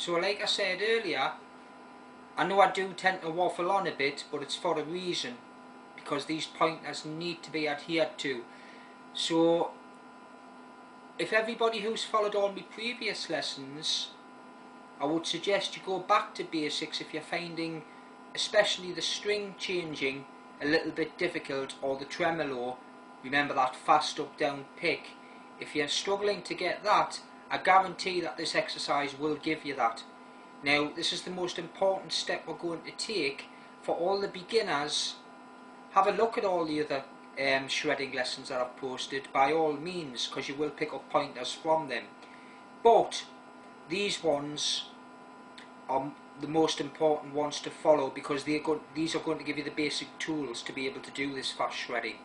So like I said earlier, I know I do tend to waffle on a bit, but it's for a reason, because these pointers need to be adhered to. So if everybody who's followed all my previous lessons, I would suggest you go back to basics if you're finding especially the string changing a little bit difficult, or the tremolo, remember that fast up down pick. If you're struggling to get that, I guarantee that this exercise will give you that. Now this is the most important step we're going to take. For all the beginners, have a look at all the other shredding lessons that I've posted by all means, because you will pick up pointers from them. But these ones are the most important ones to follow, because these are going to give you the basic tools to be able to do this fast shredding.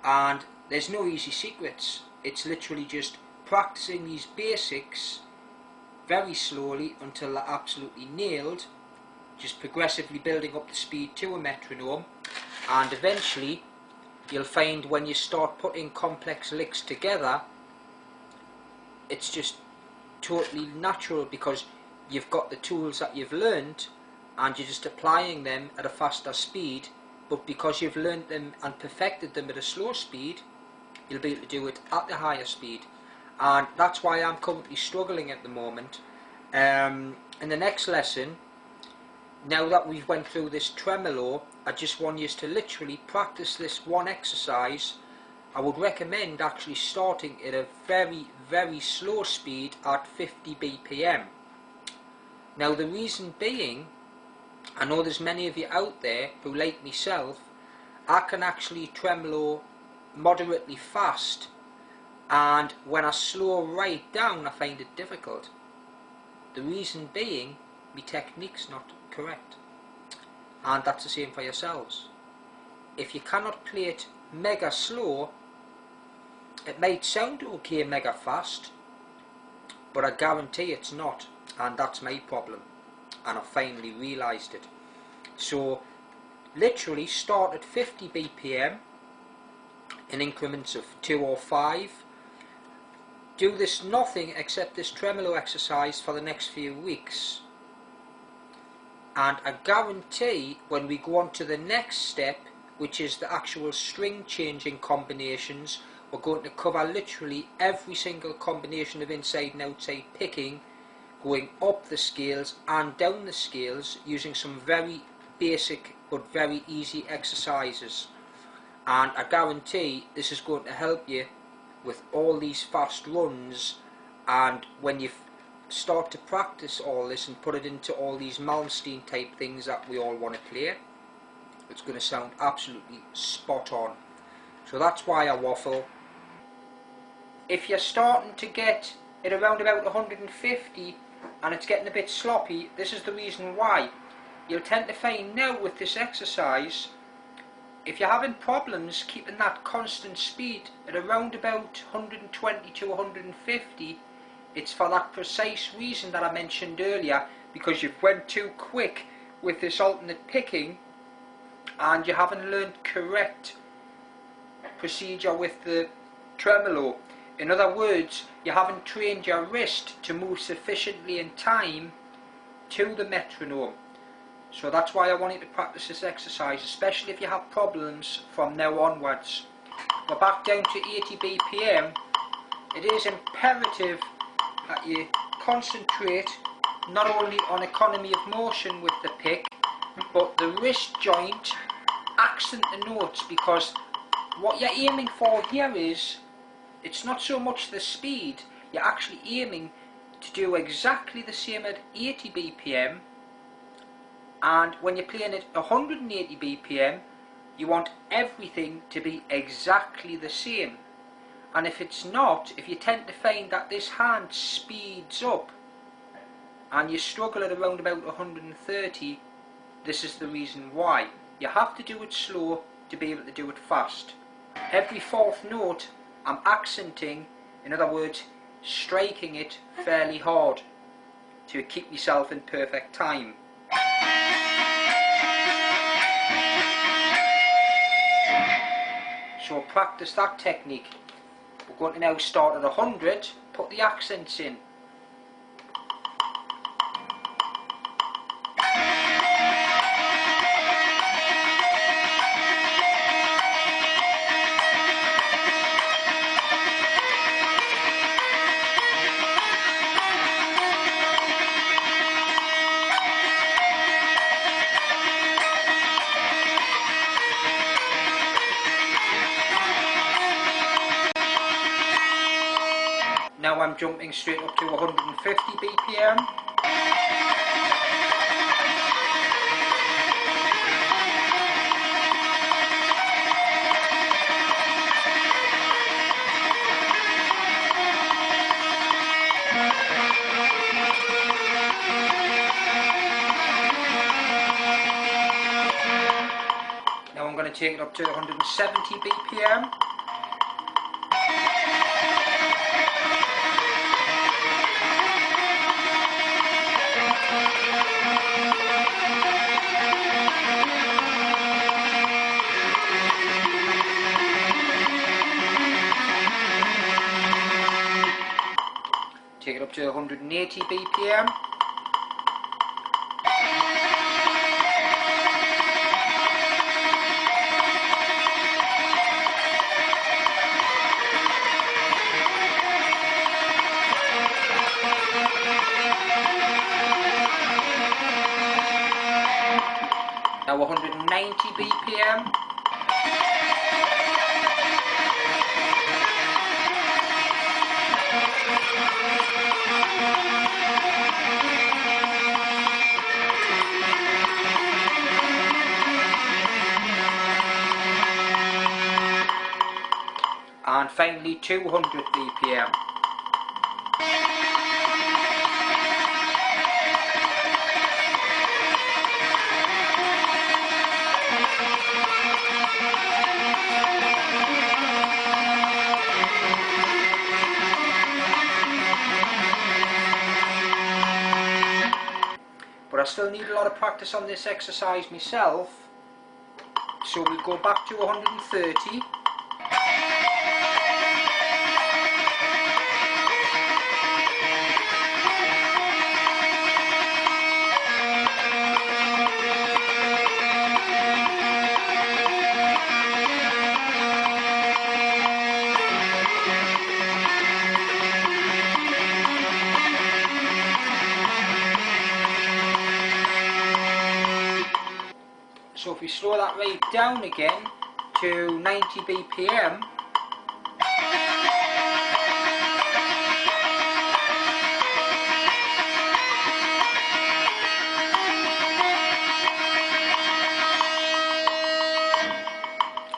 And there's no easy secrets. It's literally just practicing these basics very slowly until they're absolutely nailed, just progressively building up the speed to a metronome, and eventually you'll find when you start putting complex licks together, it's just totally natural, because you've got the tools that you've learned and you're just applying them at a faster speed. But because you've learned them and perfected them at a slow speed, you'll be able to do it at the higher speed. And that's why I'm currently struggling at the moment. In the next lesson, now that we've went through this tremolo, I just want you to literally practice this one exercise. I would recommend actually starting at a very, very slow speed at 50 BPM. Now the reason being, I know there's many of you out there who, like myself, I can actually tremolo moderately fast, and when I slow right down I find it difficult. The reason being, my technique's not correct. And that's the same for yourselves. If you cannot play it mega slow, it might sound okay mega fast, but I guarantee it's not. And that's my problem, and I finally realised it. So literally start at 50 BPM in increments of 2 or 5. Do this nothing except this tremolo exercise for the next few weeks, and I guarantee when we go on to the next step, which is the actual string changing combinations, we're going to cover literally every single combination of inside and outside picking, going up the scales and down the scales, using some very basic but very easy exercises. And I guarantee this is going to help you with all these fast runs, and when you start to practice all this and put it into all these Malmsteen type things that we all want to play, it's going to sound absolutely spot on. So that's why I waffle. If you're starting to get it around about 150 and it's getting a bit sloppy, this is the reason why. You'll tend to find now with this exercise, if you're having problems keeping that constant speed at around about 120 to 150, it's for that precise reason that I mentioned earlier, because you've went too quick with this alternate picking and you haven't learned correct procedure with the tremolo. In other words, you haven't trained your wrist to move sufficiently in time to the metronome. So that's why I want you to practice this exercise, especially if you have problems from now onwards. We're back down to 80 BPM. It is imperative that you concentrate not only on economy of motion with the pick, but the wrist joint, accent the notes, because what you're aiming for here is, it's not so much the speed, you're actually aiming to do exactly the same at 80 BPM, and when you're playing at 180 BPM, you want everything to be exactly the same. And if it's not, if you tend to find that this hand speeds up and you struggle at around about 130, this is the reason why. You have to do it slow to be able to do it fast. Every fourth note I'm accenting, in other words, striking it fairly hard to keep myself in perfect time. So practice that technique. We're going to now start at 100, put the accents in. I'm jumping straight up to 150 BPM. Now I'm going to take it up to 170 BPM. Take it up to 180 BPM. Now 190 BPM. And finally 200 BPM. But I still need a lot of practice on this exercise myself, so we'll go back to 130. So if we slow that rate down again to 90 BPM,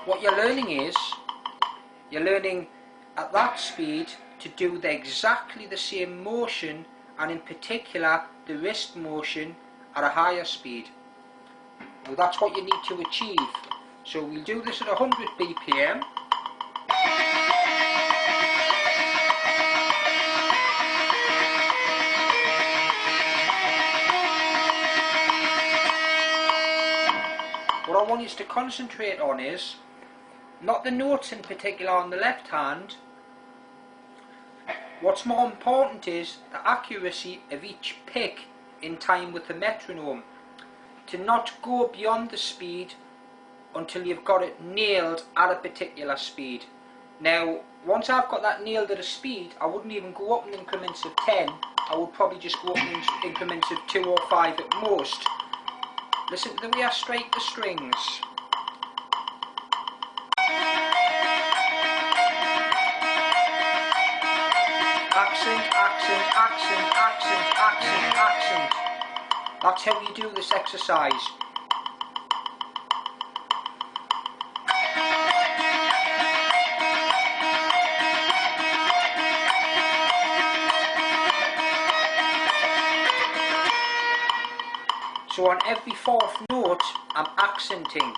what you're learning is, you're learning at that speed to do exactly the same motion, and in particular the wrist motion at a higher speed. Now that's what you need to achieve. So we'll do this at 100 BPM. What I want you to concentrate on is not the notes in particular on the left hand. What's more important is the accuracy of each pick in time with the metronome. To not go beyond the speed until you've got it nailed at a particular speed. Now, once I've got that nailed at a speed, I wouldn't even go up in increments of 10. I would probably just go up in increments of 2 or 5 at most. Listen to the way I strike the strings. Accent, accent, accent, accent, accent, accent. That's how you do this exercise. So on every fourth note, I'm accenting.